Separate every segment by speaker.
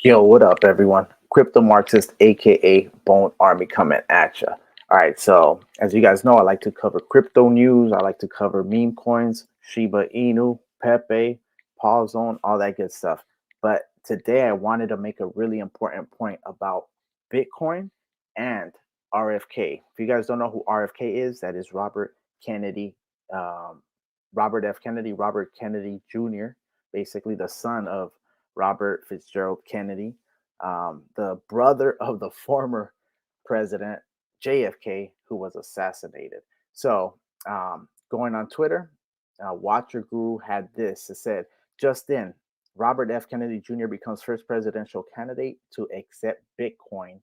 Speaker 1: Yo, what up, everyone? Crypto Marxist, aka Bone Army, coming at you. All right, so as you guys know, I like to cover crypto news. I like to cover meme coins, Shiba Inu, Pepe, Paul Zone, all that good stuff. But today, I wanted to make a really important point about Bitcoin and RFK. If you guys don't know who RFK is, that is Kennedy, um, Robert F. Kennedy, Robert Kennedy Jr., basically the son of Robert Fitzgerald Kennedy, the brother of the former president JFK, who was assassinated. So, going on Twitter, Watcher Guru had this. It said, just in, Robert F. Kennedy Jr. becomes first presidential candidate to accept Bitcoin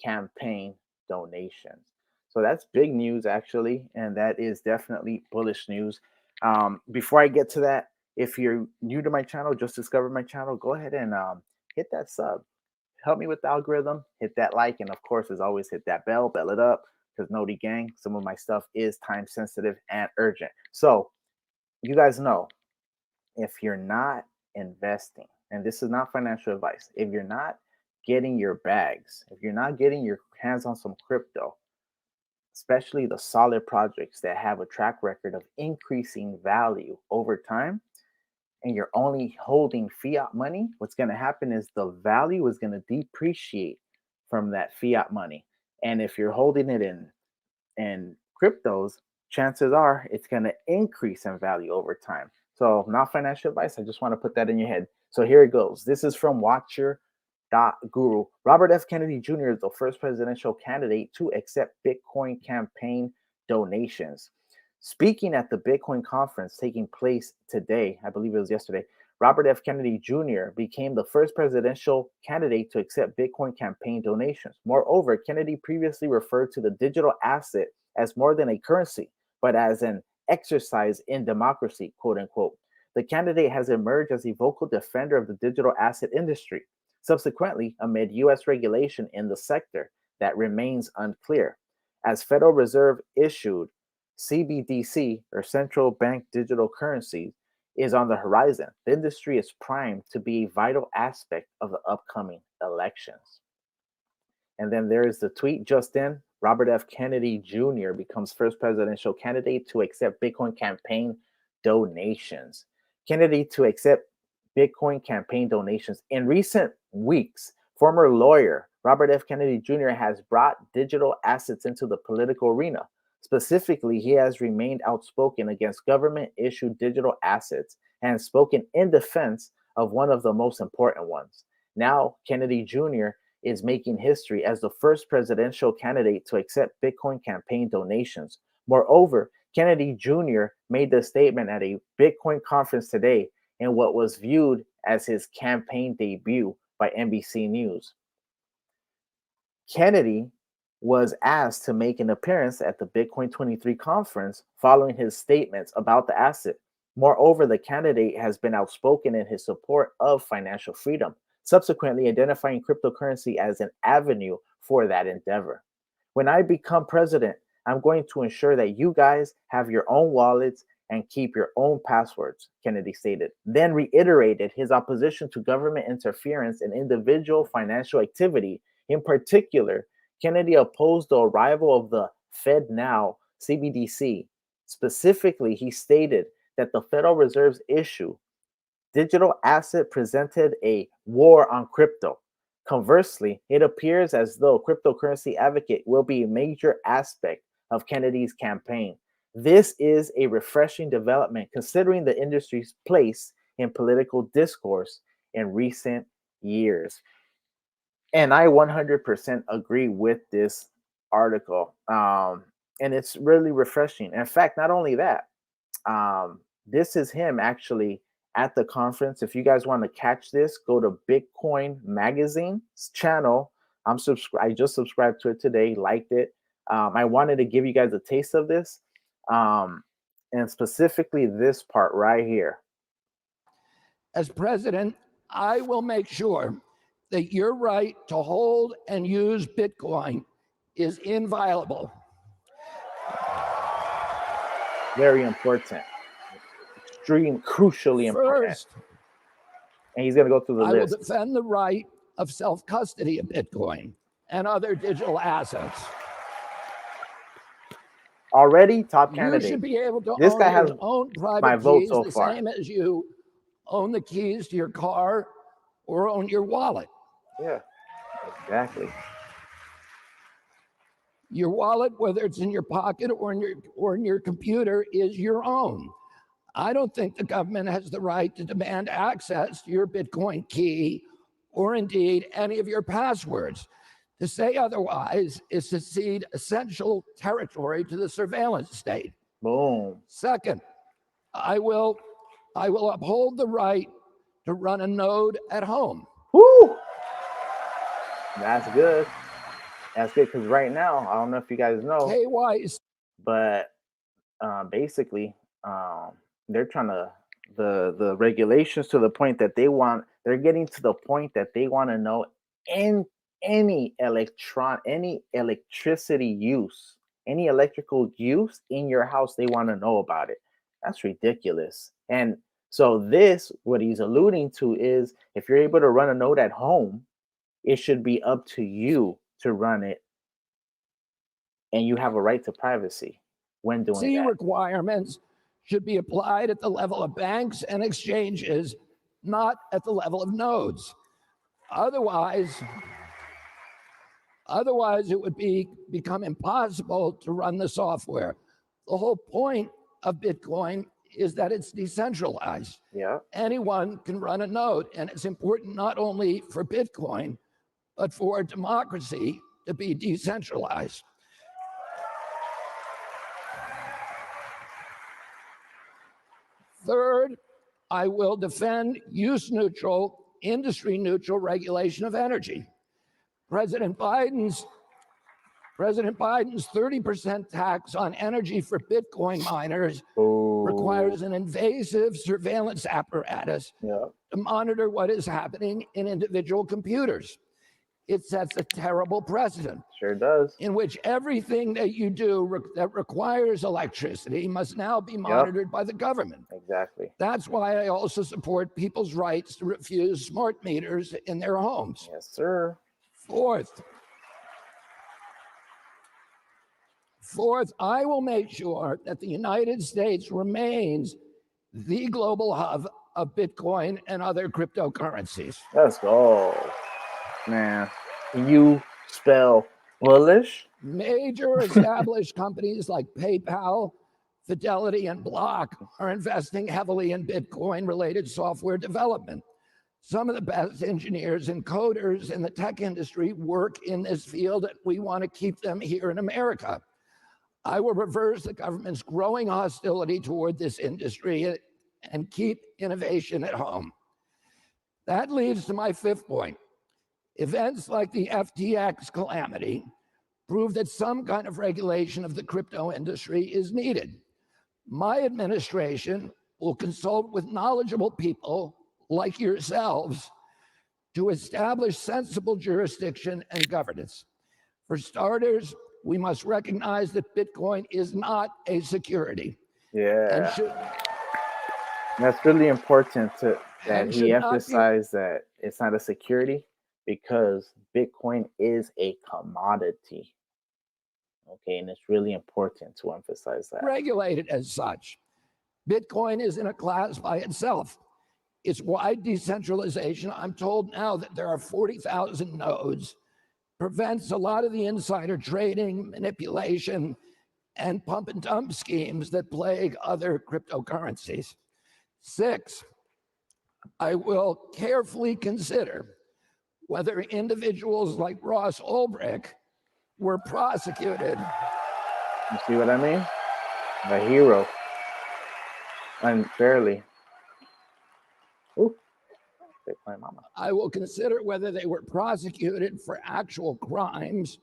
Speaker 1: campaign donations. So that's big news, actually, and that is definitely bullish news. Before I get to that, if you're new to my channel, just discovered my channel, go ahead and hit that sub. Help me with the algorithm. Hit that like, and of course, as always, hit that bell it up, because Noti Gang, some of my stuff is time sensitive and urgent. So you guys know, if you're not investing, and this is not financial advice, if you're not getting your bags, if you're not getting your hands on some crypto, especially the solid projects that have a track record of increasing value over time, and you're only holding fiat money, what's going to happen is the value is going to depreciate from that fiat money. And if you're holding it in cryptos, chances are it's going to increase in value over time. So, not financial advice. I just want to put that in your head. So, here it goes. This is from Watcher.guru. Robert F. Kennedy Jr. is the first presidential candidate to accept Bitcoin campaign donations. Speaking at the Bitcoin conference taking place today, I believe it was yesterday, Robert F. Kennedy Jr. became the first presidential candidate to accept Bitcoin campaign donations. Moreover, Kennedy previously referred to the digital asset as more than a currency, but as an exercise in democracy, quote unquote. The candidate has emerged as a vocal defender of the digital asset industry, subsequently, amid U.S. regulation in the sector that remains unclear. As Federal Reserve issued CBDC, or central bank digital currencies, is on the horizon. The industry is primed to be a vital aspect of the upcoming elections. And then there is the tweet just in. Robert F. Kennedy Jr. becomes first presidential candidate to accept Bitcoin campaign donations. Kennedy to accept Bitcoin campaign donations. In recent weeks, former lawyer Robert F. Kennedy Jr. has brought digital assets into the political arena. Specifically, he has remained outspoken against government issued digital assets and spoken in defense of one of the most important ones. Now, Kennedy Jr. is making history as the first presidential candidate to accept Bitcoin campaign donations. Moreover, Kennedy Jr. made the statement at a Bitcoin conference today in what was viewed as his campaign debut by NBC News. Kennedy was asked to make an appearance at the Bitcoin 23 conference following his statements about the asset. Moreover, the candidate has been outspoken in his support of financial freedom, subsequently identifying cryptocurrency as an avenue for that endeavor. When I become president, I'm going to ensure that you guys have your own wallets and keep your own passwords, Kennedy stated, then reiterated his opposition to government interference in individual financial activity. In particular, Kennedy opposed the arrival of the FedNow CBDC. Specifically, he stated that the Federal Reserve's issue digital asset presented a war on crypto. Conversely, it appears as though cryptocurrency advocate will be a major aspect of Kennedy's campaign. This is a refreshing development considering the industry's place in political discourse in recent years. And I 100% agree with this article. And it's really refreshing. In fact, not only that, this is him actually at the conference. If you guys want to catch this, go to Bitcoin Magazine's channel. I just subscribed to it today, liked it. I wanted to give you guys a taste of this, and specifically this part right here.
Speaker 2: As president, I will make sure that your right to hold and use Bitcoin is inviolable.
Speaker 1: Very important. Extreme, crucially important.
Speaker 2: First,
Speaker 1: And he's going to go through the
Speaker 2: I will
Speaker 1: list.
Speaker 2: defend the right of self-custody of Bitcoin and other digital assets.
Speaker 1: Already top
Speaker 2: You
Speaker 1: candidate.
Speaker 2: should be able to
Speaker 1: This
Speaker 2: own
Speaker 1: guy
Speaker 2: your
Speaker 1: has
Speaker 2: own
Speaker 1: my
Speaker 2: private
Speaker 1: vote
Speaker 2: keys
Speaker 1: so
Speaker 2: the
Speaker 1: far.
Speaker 2: same as you own the keys to your car or own your wallet.
Speaker 1: Yeah, exactly.
Speaker 2: Your wallet, whether it's in your pocket or in your computer, is your own. I don't think the government has the right to demand access to your Bitcoin key or indeed any of your passwords. To say otherwise is to cede essential territory to the surveillance state.
Speaker 1: Boom.
Speaker 2: Second, I will uphold the right to run a node at home.
Speaker 1: Woo! That's good. That's good because right now, I don't know if you guys know,
Speaker 2: KYC
Speaker 1: but basically, they're trying to the regulations to the point that they're getting to the point that they want to know in any electricity use, any electrical use in your house, they want to know about it. That's ridiculous. And so this, what he's alluding to is if you're able to run a node at home, it should be up to you to run it, and you have a right to privacy when doing that.
Speaker 2: requirements should be applied at the level of banks and exchanges, not at the level of nodes. Otherwise, it would become impossible to run the software. The whole point of Bitcoin is that it's decentralized.
Speaker 1: Yeah.
Speaker 2: Anyone can run a node, and it's important not only for Bitcoin, but for democracy to be decentralized. Third, I will defend use-neutral, industry-neutral regulation of energy. President Biden's 30% tax on energy for Bitcoin miners requires an invasive surveillance apparatus to monitor what is happening in individual computers. It sets a terrible precedent.
Speaker 1: Sure does.
Speaker 2: In which everything that you do that requires electricity must now be monitored by the government.
Speaker 1: Exactly.
Speaker 2: That's why I also support people's rights to refuse smart meters in their homes.
Speaker 1: Yes, sir.
Speaker 2: Fourth, I will make sure that the United States remains the global hub of Bitcoin and other cryptocurrencies.
Speaker 1: Let's go. Man, can you spell bullish?
Speaker 2: Major established companies like PayPal, Fidelity, and Block are investing heavily in Bitcoin-related software development. Some of the best engineers and coders in the tech industry work in this field, and we want to keep them here in America. I will reverse the government's growing hostility toward this industry and keep innovation at home. That leads to my fifth point. Events like the FTX calamity prove that some kind of regulation of the crypto industry is needed. My administration will consult with knowledgeable people like yourselves to establish sensible jurisdiction and governance. For starters, we must recognize that Bitcoin is not a security.
Speaker 1: Yeah. That's really important that he emphasized that it's not a security, because Bitcoin is a commodity. Okay, and it's really important to emphasize that.
Speaker 2: Regulated as such. Bitcoin is in a class by itself. Its wide decentralization, I'm told now that there are 40,000 nodes, prevents a lot of the insider trading, manipulation, and pump and dump schemes that plague other cryptocurrencies. 6, I will carefully consider whether individuals like Ross Ulbricht were prosecuted.
Speaker 1: You see what I mean? A hero. Unfairly. Ooh. Bitcoin mama.
Speaker 2: I will consider whether they were prosecuted for actual crimes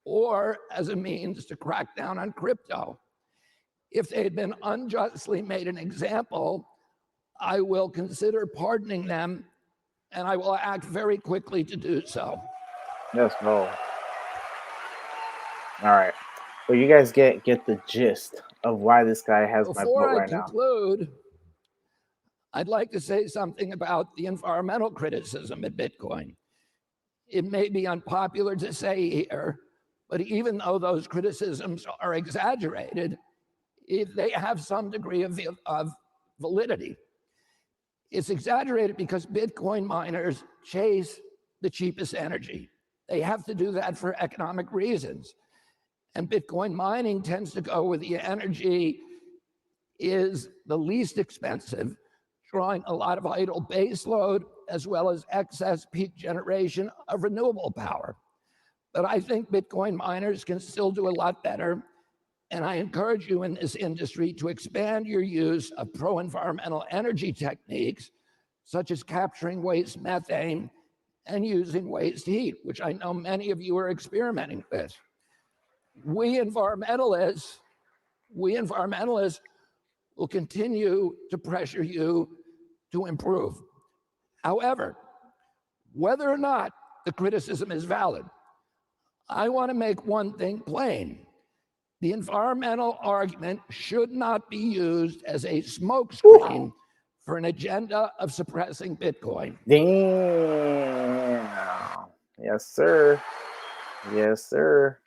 Speaker 2: or as a means to crack down on crypto. If they had been unjustly made an example, I will consider pardoning them, and I will act very quickly to do so.
Speaker 1: Let's go. All right. So you guys get the gist of why this guy has my vote right now.
Speaker 2: Before I conclude, I'd like to say something about the environmental criticism at Bitcoin. it may be unpopular to say here, but even though those criticisms are exaggerated, they have some degree of validity. It's exaggerated because Bitcoin miners chase the cheapest energy. They have to do that for economic reasons. And Bitcoin mining tends to go where the energy is the least expensive, drawing a lot of idle base load as well as excess peak generation of renewable power. But I think Bitcoin miners can still do a lot better. And I encourage you in this industry to expand your use of pro-environmental energy techniques, such as capturing waste methane and using waste heat, which I know many of you are experimenting with. We environmentalists will continue to pressure you to improve. However, whether or not the criticism is valid, I want to make one thing plain. The environmental argument should not be used as a smokescreen for an agenda of suppressing Bitcoin.
Speaker 1: Damn. Yes, sir. Yes, sir.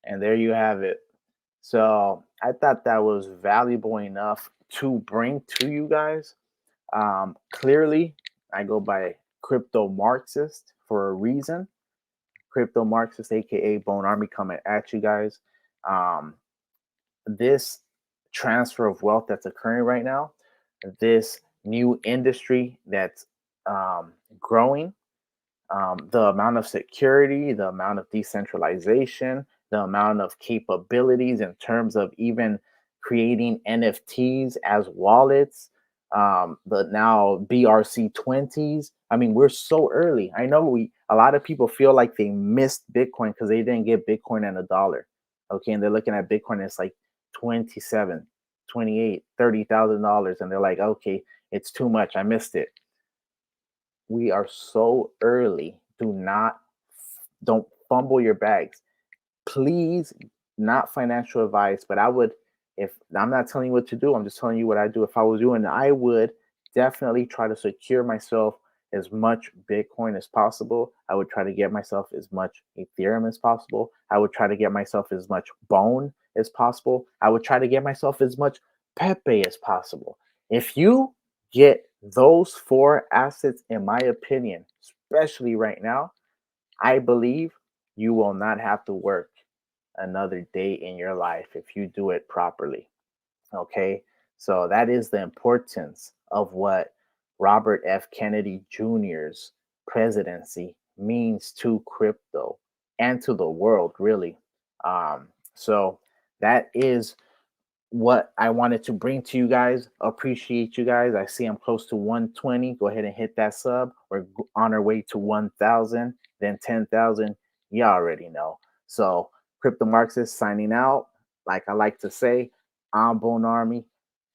Speaker 1: And there you have it. So I thought that was valuable enough to bring to you guys. Clearly, I go by crypto Marxist for a reason. Crypto Marxist, aka Bone Army, coming at you guys. This transfer of wealth that's occurring right now, this new industry that's growing, the amount of security, the amount of decentralization, the amount of capabilities in terms of even creating NFTs as wallets, the now BRC20s. I mean, we're so early. I know a lot of people feel like they missed Bitcoin because they didn't get Bitcoin at $1. Okay, and they're looking at Bitcoin, and it's like 27, 28, $30,000, and they're like, okay, it's too much. I missed it. We are so early. Don't fumble your bags. Please, not financial advice, but if I'm not telling you what to do, I'm just telling you what I do. If I was you, and I would definitely try to secure myself as much Bitcoin as possible. I would try to get myself as much Ethereum as possible. I would try to get myself as much Bone as possible. I would try to get myself as much Pepe as possible. If you get those 4 assets, in my opinion, especially right now, I believe you will not have to work another day in your life if you do it properly. Okay. So that is the importance of what Robert F. Kennedy Jr.'s presidency means to crypto and to the world, really. So that is what I wanted to bring to you guys. Appreciate you guys. I see I'm close to 120. Go ahead and hit that sub. We're on our way to 1,000, then 10,000. You already know. So, Crypto Marxist signing out. Like I like to say, I'm Bone Army.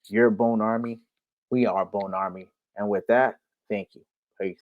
Speaker 1: You're Bone Army. We are Bone Army. And with that, thank you.